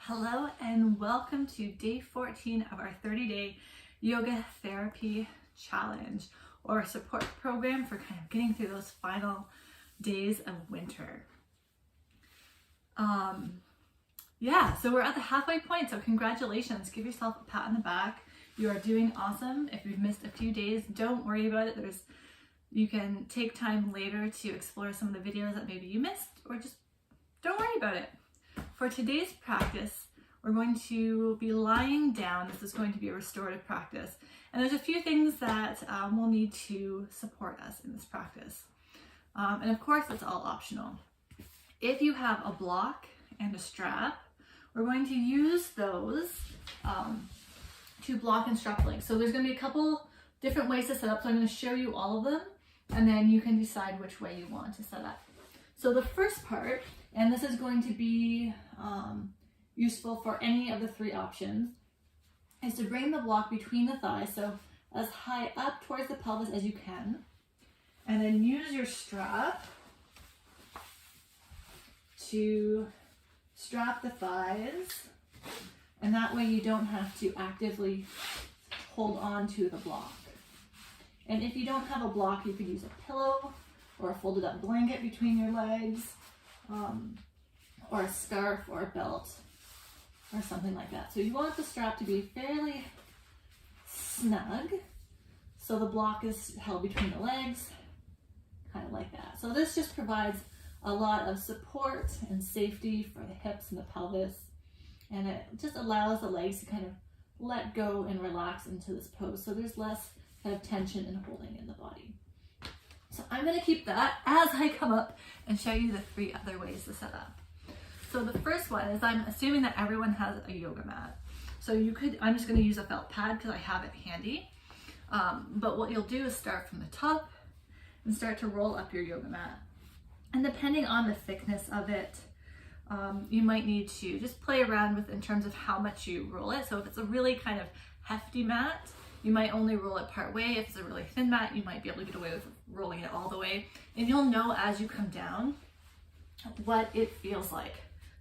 Hello and welcome to day 14 of our 30-day yoga therapy challenge, or a support program for kind of getting through those final days of winter. So we're at the halfway point, so congratulations. Give yourself a pat on the back. You are doing awesome. If you've missed a few days, don't worry about it. You can take time later to explore some of the videos that maybe you missed, or just don't worry about it. For today's practice, we're going to be lying down. This is going to be a restorative practice. And there's a few things that we'll need to support us in this practice. And of course, it's all optional. If you have a block and a strap, we're going to use those to block and strap legs. So there's going to be a couple different ways to set up. So I'm going to show you all of them, and then you can decide which way you want to set up. So the first part, and this is going to be useful for any of the three options, is to bring the block between the thighs, so as high up towards the pelvis as you can, and then use your strap to strap the thighs, and that way you don't have to actively hold on to the block. And if you don't have a block, you could use a pillow or a folded up blanket between your legs, or a scarf or a belt or something like that. So you want the strap to be fairly snug, so the block is held between the legs, kind of like that. So this just provides a lot of support and safety for the hips and the pelvis, and it just allows the legs to kind of let go and relax into this pose, so there's less kind of tension and holding in the body. So I'm going to keep that as I come up and show you the three other ways to set up. So the first one is, I'm assuming that everyone has a yoga mat. So I'm just going to use a felt pad because I have it handy. But what you'll do is start from the top and start to roll up your yoga mat. And depending on the thickness of it, you might need to just play around with in terms of how much you roll it. So if it's a really kind of hefty mat, you might only roll it part way. If it's a really thin mat, you might be able to get away with rolling it all the way. And you'll know as you come down what it feels like.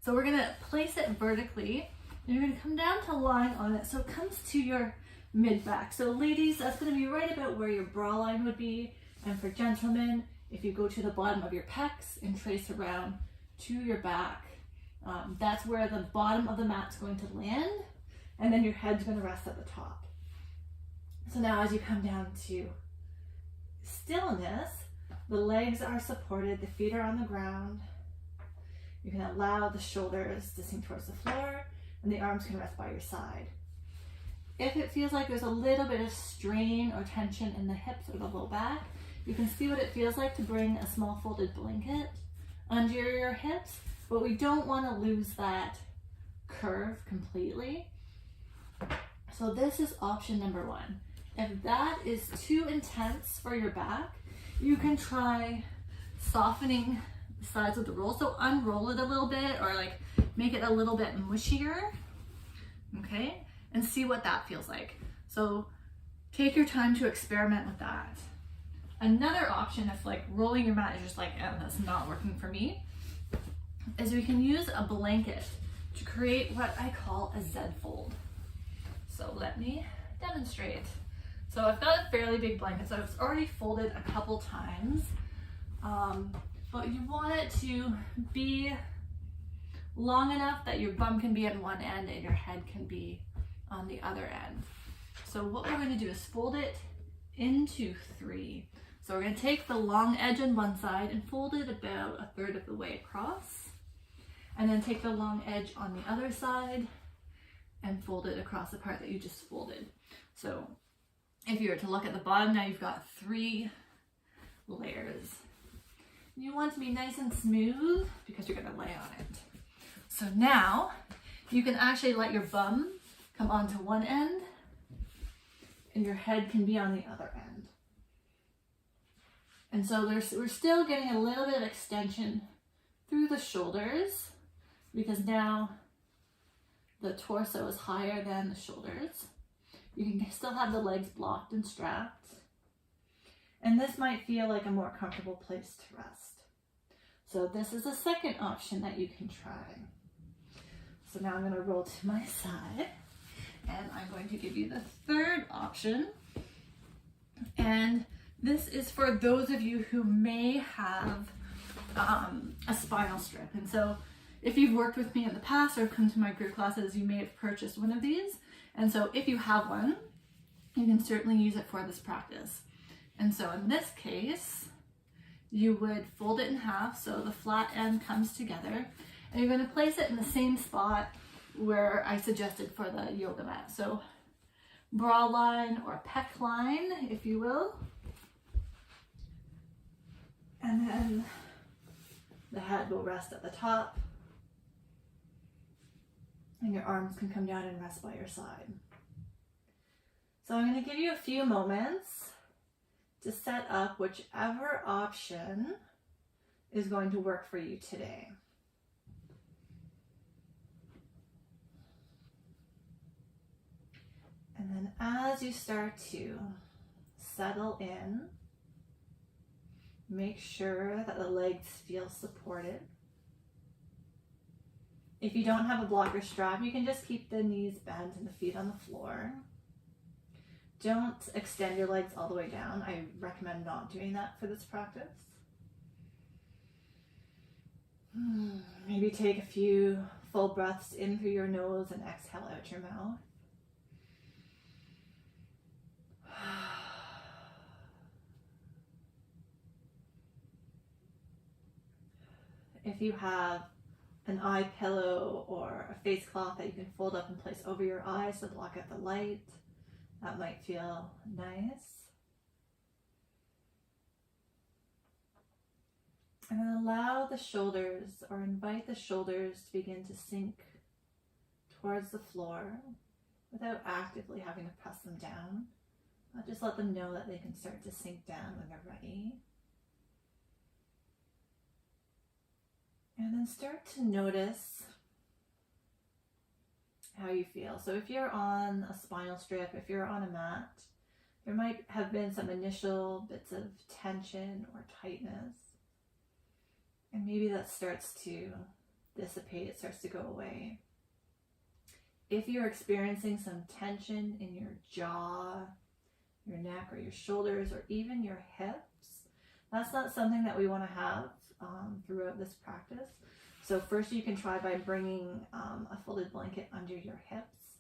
So we're gonna place it vertically, and you're gonna come down to lying on it so it comes to your mid back. So ladies, that's gonna be right about where your bra line would be. And for gentlemen, if you go to the bottom of your pecs and trace around to your back, that's where the bottom of the mat's going to land, and then your head's gonna rest at the top. So now as you come down to stillness, the legs are supported, the feet are on the ground. You can allow the shoulders to sink towards the floor, and the arms can rest by your side. If it feels like there's a little bit of strain or tension in the hips or the low back, you can see what it feels like to bring a small folded blanket under your hips, but we don't want to lose that curve completely. So this is option number one. If that is too intense for your back, you can try softening the sides of the roll. So unroll it a little bit, or like make it a little bit mushier, okay? And see what that feels like. So take your time to experiment with that. Another option, if like rolling your mat is just like, oh, that's not working for me, is we can use a blanket to create what I call a Z fold. So let me demonstrate. So I've got a fairly big blanket, so it's already folded a couple times, but you want it to be long enough that your bum can be at one end and your head can be on the other end. So what we're going to do is fold it into three. So we're going to take the long edge on one side and fold it about a third of the way across, and then take the long edge on the other side and fold it across the part that you just folded. So if you were to look at the bottom, now you've got three layers. You want to be nice and smooth because you're going to lay on it. So now you can actually let your bum come onto one end and your head can be on the other end. And so we're still getting a little bit of extension through the shoulders, because now the torso is higher than the shoulders. You can still have the legs blocked and strapped. And this might feel like a more comfortable place to rest. So this is a second option that you can try. So now I'm going to roll to my side, and I'm going to give you the third option. And this is for those of you who may have a spinal strip. And so if you've worked with me in the past or come to my group classes, you may have purchased one of these. And so if you have one, you can certainly use it for this practice. And so in this case, you would fold it in half so the flat end comes together, and you're going to place it in the same spot where I suggested for the yoga mat. So bra line or pec line, if you will. And then the head will rest at the top, and your arms can come down and rest by your side. So I'm going to give you a few moments to set up whichever option is going to work for you today. And then as you start to settle in, make sure that the legs feel supported. If you don't have a blocker strap, you can just keep the knees bent and the feet on the floor. Don't extend your legs all the way down. I recommend not doing that for this practice. Maybe take a few full breaths in through your nose and exhale out your mouth. If you have an eye pillow or a face cloth that you can fold up and place over your eyes to block out the light, that might feel nice. And then allow the shoulders, or invite the shoulders to begin to sink towards the floor without actively having to press them down. Just let them know that they can start to sink down when they're ready. And then start to notice how you feel. So if you're on a spinal strip, if you're on a mat, there might have been some initial bits of tension or tightness. And maybe that starts to dissipate, it starts to go away. If you're experiencing some tension in your jaw, your neck, or your shoulders, or even your hips, that's not something that we want to have throughout this practice. So first you can try by bringing a folded blanket under your hips,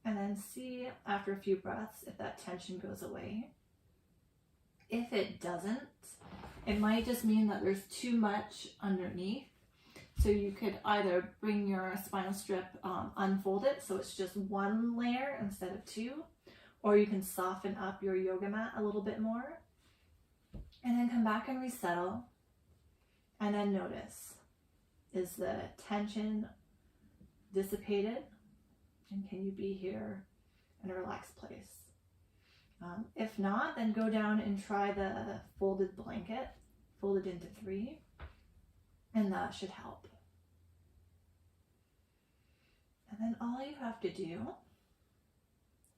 and then see after a few breaths if that tension goes away. If it doesn't, it might just mean that there's too much underneath. So you could either bring your spinal strip, unfold it so it's just one layer instead of two, or you can soften up your yoga mat a little bit more, and then come back and resettle, and then notice, is the tension dissipated, and can you be here in a relaxed place? If not, then go down and try the folded blanket, fold it into 3, and that should help. And then all you have to do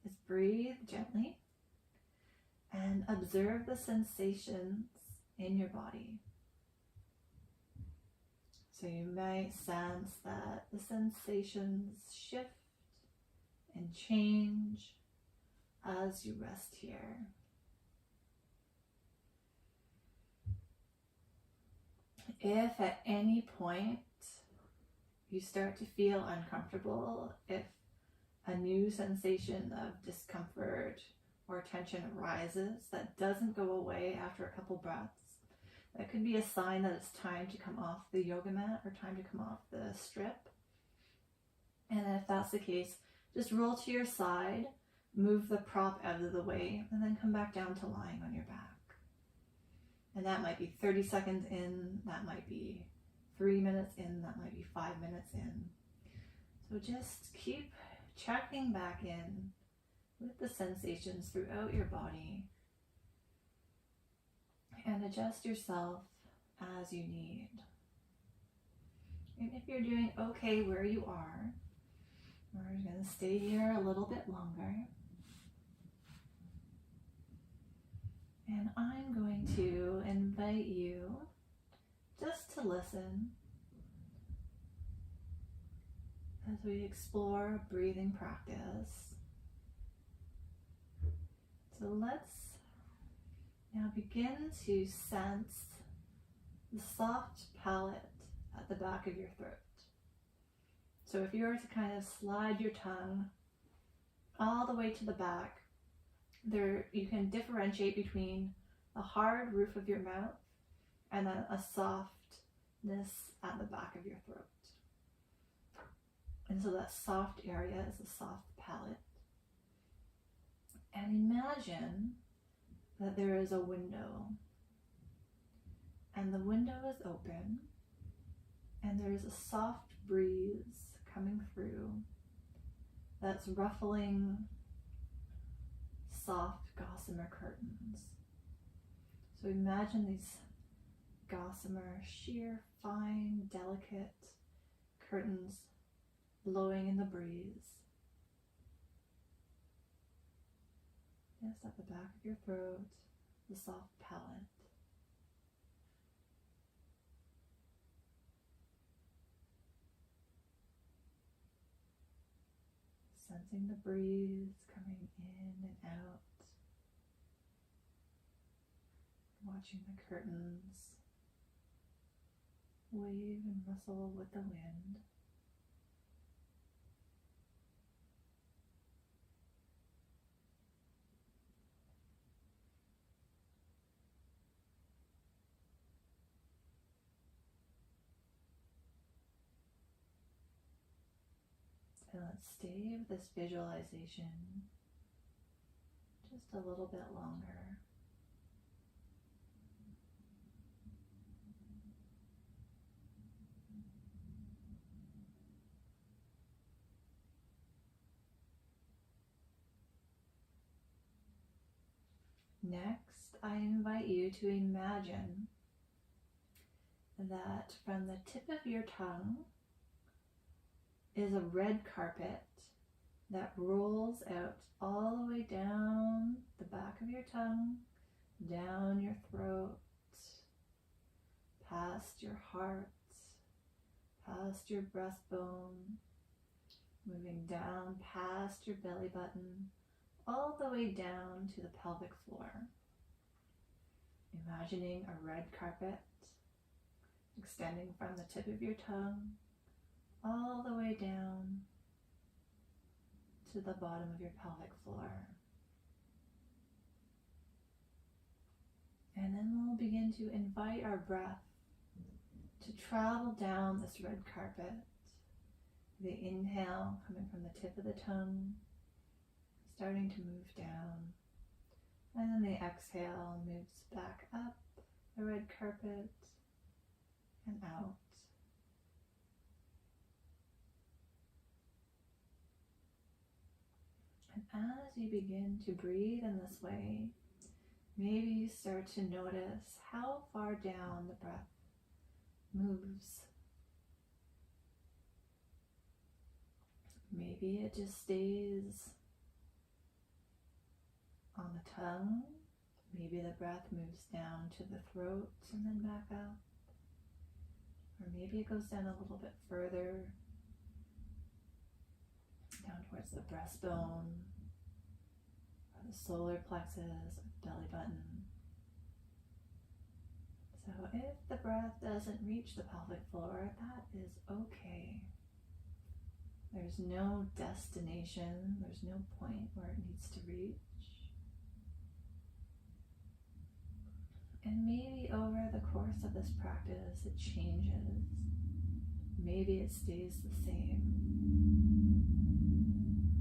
is breathe gently and observe the sensations in your body. So you might sense that the sensations shift and change as you rest here. If at any point you start to feel uncomfortable, if a new sensation of discomfort or tension arises that doesn't go away after a couple breaths, that could be a sign that it's time to come off the yoga mat or time to come off the strip. And if that's the case, just roll to your side, move the prop out of the way, and then come back down to lying on your back. And that might be 30 seconds in, that might be 3 minutes in, that might be 5 minutes in. So just keep checking back in with the sensations throughout your body, and adjust yourself as you need. And if you're doing okay where you are, we're going to stay here a little bit longer. And I'm going to invite you just to listen as we explore breathing practice. So let's now begin to sense the soft palate at the back of your throat. So if you were to kind of slide your tongue all the way to the back, there you can differentiate between the hard roof of your mouth and then a softness at the back of your throat. And so that soft area is the soft palate. And imagine that there is a window, and the window is open, and there is a soft breeze coming through that's ruffling soft gossamer curtains. So imagine these gossamer, sheer, fine, delicate curtains blowing in the breeze. Yes, at the back of your throat, the soft palate. Sensing the breeze coming in and out. Watching the curtains wave and rustle with the wind. And let's stay with this visualization just a little bit longer. Next, I invite you to imagine that from the tip of your tongue is a red carpet that rolls out all the way down the back of your tongue, down your throat, past your heart, past your breastbone, moving down past your belly button, all the way down to the pelvic floor. Imagining a red carpet extending from the tip of your tongue all the way down to the bottom of your pelvic floor. And then we'll begin to invite our breath to travel down this red carpet. The inhale coming from the tip of the tongue, starting to move down. And then the exhale moves back up the red carpet and out. And as you begin to breathe in this way, maybe you start to notice how far down the breath moves. Maybe it just stays on the tongue. Maybe the breath moves down to the throat and then back up. Or maybe it goes down a little bit further, down towards the breastbone, or the solar plexus, or belly button. So if the breath doesn't reach the pelvic floor, that is okay. There's no destination, there's no point where it needs to reach. And maybe over the course of this practice, it changes. Maybe it stays the same.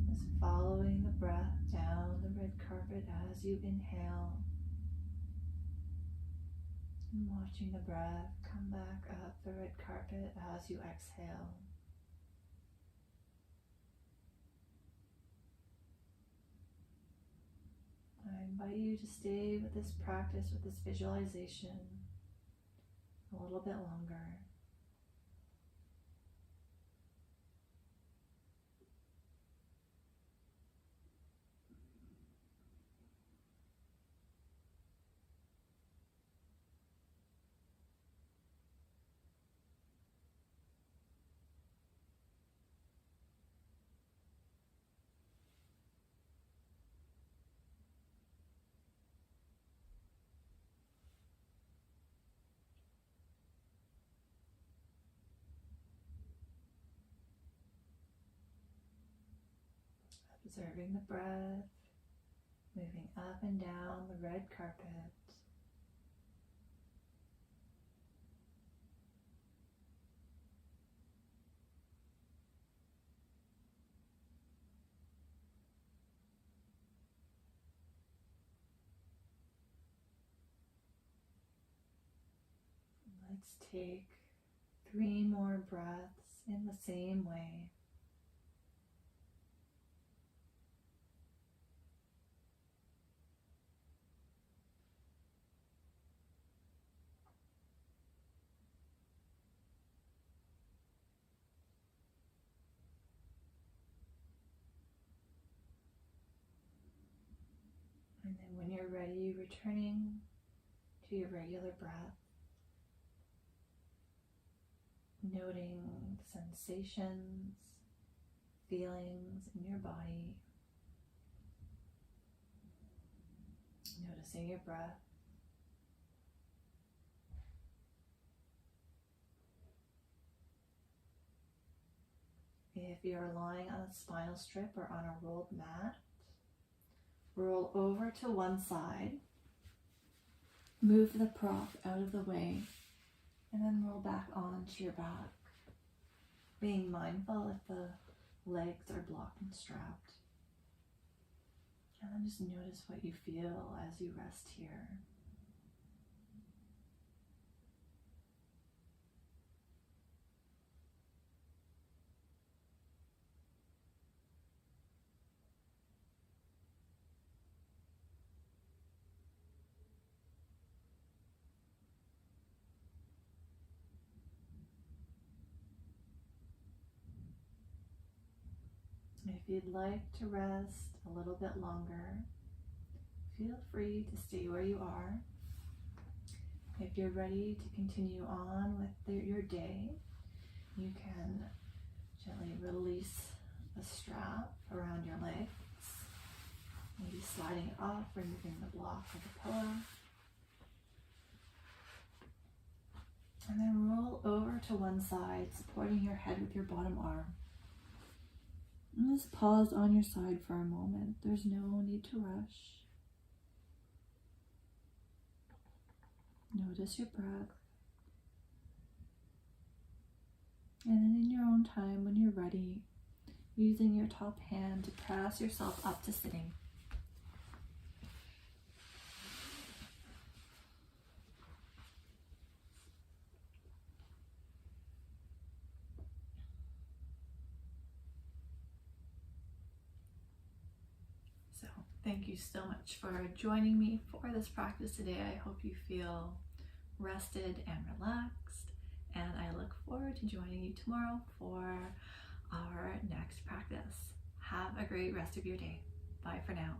Just following the breath down the red carpet as you inhale. And watching the breath come back up the red carpet as you exhale. I invite you to stay with this practice, with this visualization, a little bit longer. Observing the breath, moving up and down the red carpet. Let's take 3 more breaths in the same way. And then when you're ready, returning to your regular breath, noting sensations, feelings in your body, noticing your breath. If you're lying on a spinal strip or on a rolled mat, roll over to one side, move the prop out of the way, and then roll back onto your back, being mindful if the legs are blocked and strapped. And then just notice what you feel as you rest here. If you'd like to rest a little bit longer, feel free to stay where you are. If you're ready to continue on with your day, you can gently release the strap around your legs, maybe sliding it off, removing the block or the pillow. And then roll over to one side, supporting your head with your bottom arm. And just pause on your side for a moment. There's no need to rush. Notice your breath. And then in your own time, when you're ready, using your top hand to press yourself up to sitting. So thank you so much for joining me for this practice today. I hope you feel rested and relaxed, and I look forward to joining you tomorrow for our next practice. Have a great rest of your day. Bye for now.